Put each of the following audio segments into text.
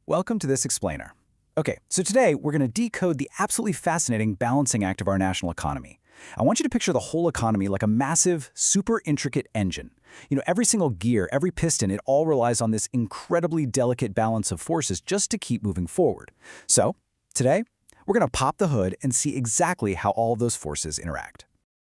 Welcome to this explainer. Okay, so today we're going to decode the absolutely fascinating balancing act of our national economy. I want you to picture the whole economy like a massive, super intricate engine. Every single gear, every piston, it all relies on this incredibly delicate balance of forces just to keep moving forward. So, today, we're going to pop the hood and see exactly how all of those forces interact.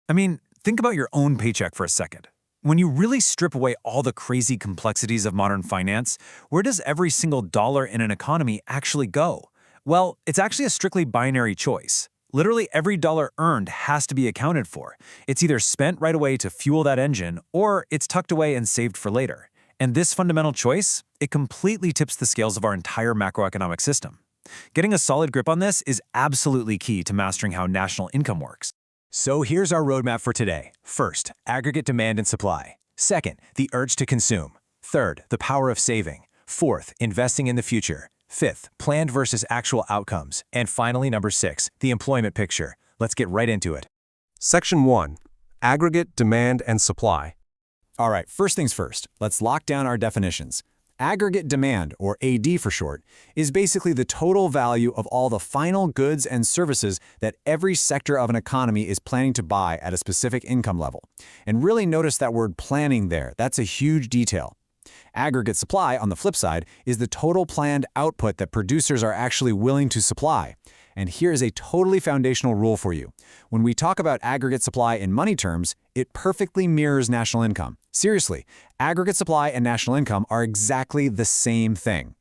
Think about your own paycheck for a second. When you really strip away all the crazy complexities of modern finance, where does every single dollar in an economy actually go? Well, it's actually a strictly binary choice. Literally every dollar earned has to be accounted for. It's either spent right away to fuel that engine, or it's tucked away and saved for later. And this fundamental choice, it completely tips the scales of our entire macroeconomic system. Getting a solid grip on this is absolutely key to mastering how national income works. So here's our roadmap for today. First, aggregate demand and supply. Second, the urge to consume. Third, the power of saving. Fourth, investing in the future. Fifth, planned versus actual outcomes. And finally, number 6, the employment picture. Let's get right into it. Section 1. Aggregate demand and supply. All right, first things first, let's lock down our definitions. Aggregate demand, or AD for short, is basically the total value of all the final goods and services that every sector of an economy is planning to buy at a specific income level. And really notice that word planning there. That's a huge detail. Aggregate supply, on the flip side, is the total planned output that producers are actually willing to supply. And here is a totally foundational rule for you. When we talk about aggregate supply in money terms, it perfectly mirrors national income. Seriously, aggregate supply and national income are exactly the same thing.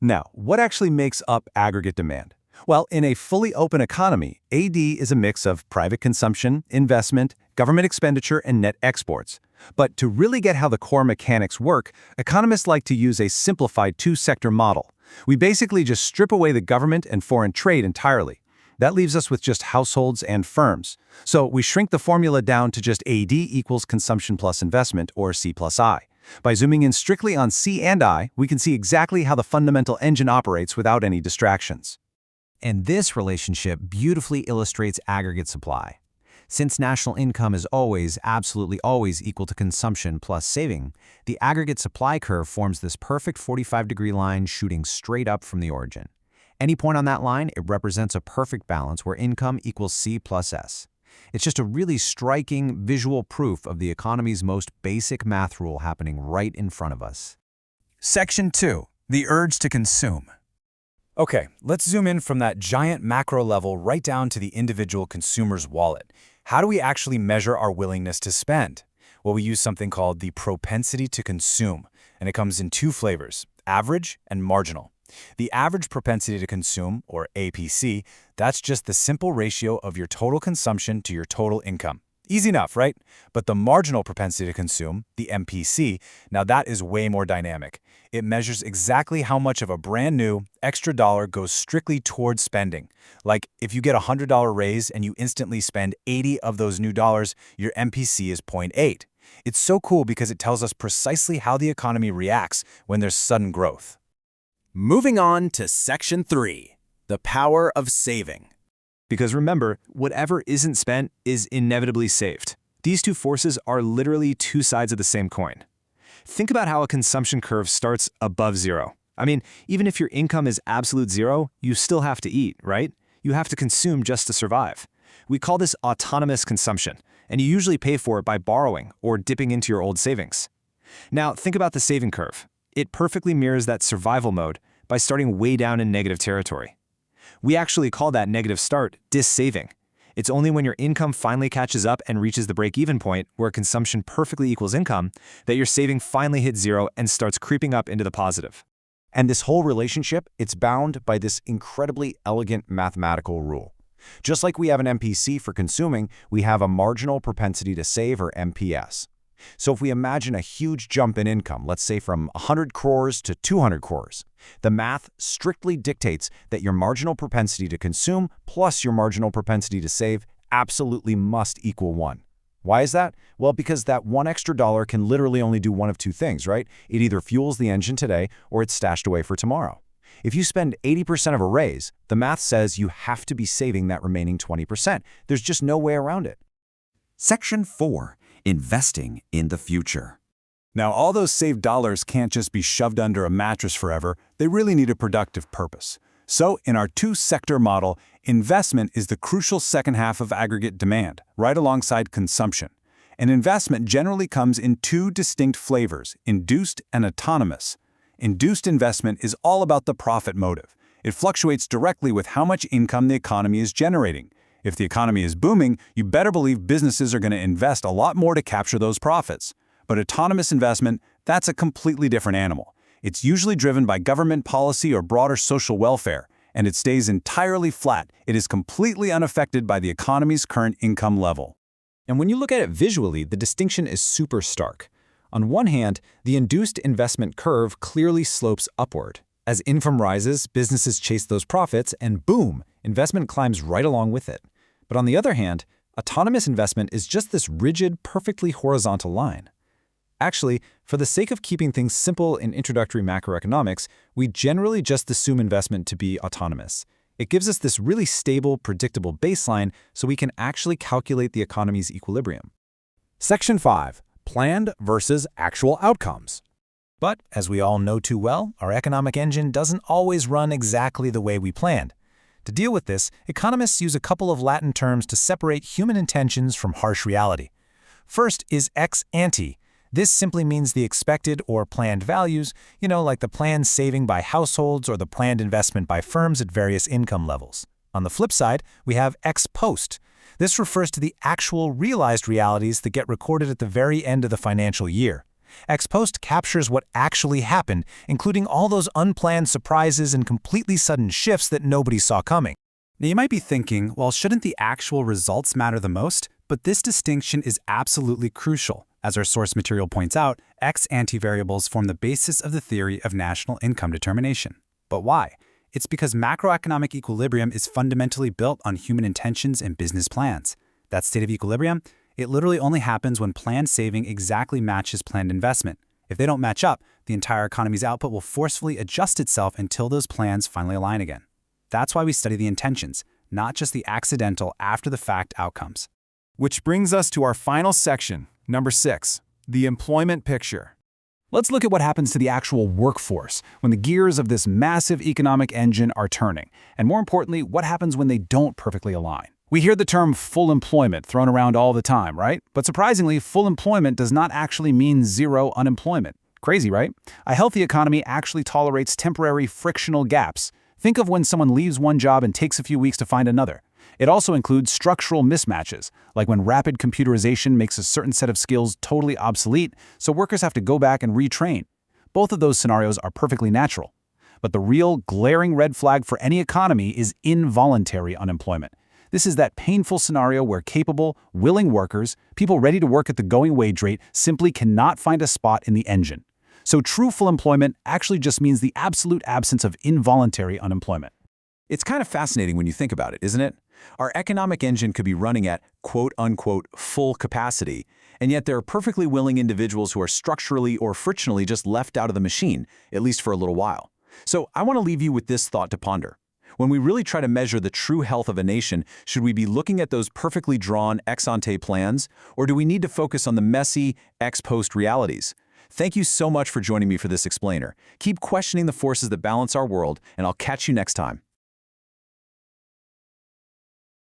Now, what actually makes up aggregate demand? Well, in a fully open economy, AD is a mix of private consumption, investment, government expenditure, and net exports. But to really get how the core mechanics work, economists like to use a simplified two-sector model. We basically just strip away the government and foreign trade entirely. That leaves us with just households and firms. So we shrink the formula down to just AD equals consumption plus investment, or C plus I. By zooming in strictly on C and I, we can see exactly how the fundamental engine operates without any distractions. And this relationship beautifully illustrates aggregate supply. Since national income is absolutely always equal to consumption plus saving, the aggregate supply curve forms this perfect 45-degree line shooting straight up from the origin. Any point on that line, it represents a perfect balance where income equals C plus S. It's just a really striking visual proof of the economy's most basic math rule happening right in front of us. Section 2. The urge to consume. Okay, let's zoom in from that giant macro level right down to the individual consumer's wallet. How do we actually measure our willingness to spend? Well, we use something called the propensity to consume, and it comes in 2 flavors, average and marginal. The average propensity to consume, or APC, that's just the simple ratio of your total consumption to your total income. Easy enough, right? But the marginal propensity to consume, the MPC, now that is way more dynamic. It measures exactly how much of a brand new extra dollar goes strictly towards spending. Like if you get a $100 raise and you instantly spend 80 of those new dollars, your MPC is 0.8. It's so cool because it tells us precisely how the economy reacts when there's sudden growth. Moving on to Section 3, the power of saving. Because remember, whatever isn't spent is inevitably saved. These two forces are literally two sides of the same coin. Think about how a consumption curve starts above zero. Even if your income is absolute zero, you still have to eat, right? You have to consume just to survive. We call this autonomous consumption, and you usually pay for it by borrowing or dipping into your old savings. Now, think about the saving curve. It perfectly mirrors that survival mode by starting way down in negative territory. We actually call that negative start dis-saving. It's only when your income finally catches up and reaches the break-even point, where consumption perfectly equals income, that your saving finally hits zero and starts creeping up into the positive. And this whole relationship, it's bound by this incredibly elegant mathematical rule. Just like we have an MPC for consuming, we have a marginal propensity to save, or MPS. So if we imagine a huge jump in income, let's say from 100 crores to 200 crores, the math strictly dictates that your marginal propensity to consume plus your marginal propensity to save absolutely must equal 1. Why is that? Well, because that $1 extra can literally only do one of 2 things, right? It either fuels the engine today or it's stashed away for tomorrow. If you spend 80% of a raise, the math says you have to be saving that remaining 20%. There's just no way around it. Section 4. Investing in the future. Now, all those saved dollars can't just be shoved under a mattress forever. They really need a productive purpose. So, in our two-sector model, investment is the crucial second half of aggregate demand, right alongside consumption. And investment generally comes in two distinct flavors, induced and autonomous. Induced investment is all about the profit motive. It fluctuates directly with how much income the economy is generating. If the economy is booming, you better believe businesses are going to invest a lot more to capture those profits. But autonomous investment, that's a completely different animal. It's usually driven by government policy or broader social welfare, and it stays entirely flat. It is completely unaffected by the economy's current income level. And when you look at it visually, the distinction is super stark. On one hand, the induced investment curve clearly slopes upward. As income rises, businesses chase those profits, and boom, investment climbs right along with it. But on the other hand, autonomous investment is just this rigid, perfectly horizontal line. Actually, for the sake of keeping things simple in introductory macroeconomics, we generally just assume investment to be autonomous. It gives us this really stable, predictable baseline so we can actually calculate the economy's equilibrium. Section 5. Planned versus actual outcomes. But, as we all know too well, our economic engine doesn't always run exactly the way we planned. To deal with this, economists use a couple of Latin terms to separate human intentions from harsh reality. First is ex ante. This simply means the expected or planned values, like the planned saving by households or the planned investment by firms at various income levels. On the flip side, we have ex post. This refers to the actual realized realities that get recorded at the very end of the financial year. Ex post captures what actually happened, including all those unplanned surprises and completely sudden shifts that nobody saw coming. Now, you might be thinking, well, shouldn't the actual results matter the most? But this distinction is absolutely crucial. As our source material points out, ex-ante variables form the basis of the theory of national income determination. But why? It's because macroeconomic equilibrium is fundamentally built on human intentions and business plans. That state of equilibrium, it literally only happens when planned saving exactly matches planned investment. If they don't match up, the entire economy's output will forcefully adjust itself until those plans finally align again. That's why we study the intentions, not just the accidental after-the-fact outcomes. Which brings us to our final section, number 6, the employment picture. Let's look at what happens to the actual workforce when the gears of this massive economic engine are turning, and more importantly, what happens when they don't perfectly align. We hear the term full employment thrown around all the time, right? But surprisingly, full employment does not actually mean zero unemployment. Crazy, right? A healthy economy actually tolerates temporary frictional gaps. Think of when someone leaves one job and takes a few weeks to find another. It also includes structural mismatches, like when rapid computerization makes a certain set of skills totally obsolete, so workers have to go back and retrain. Both of those scenarios are perfectly natural. But the real, glaring red flag for any economy is involuntary unemployment. This is that painful scenario where capable, willing workers, people ready to work at the going wage rate, simply cannot find a spot in the engine. So true full employment actually just means the absolute absence of involuntary unemployment. It's kind of fascinating when you think about it, isn't it? Our economic engine could be running at quote-unquote full capacity, and yet there are perfectly willing individuals who are structurally or frictionally just left out of the machine, at least for a little while. So I want to leave you with this thought to ponder. When we really try to measure the true health of a nation, should we be looking at those perfectly drawn ex-ante plans, or do we need to focus on the messy ex-post realities? Thank you so much for joining me for this explainer. Keep questioning the forces that balance our world, and I'll catch you next time.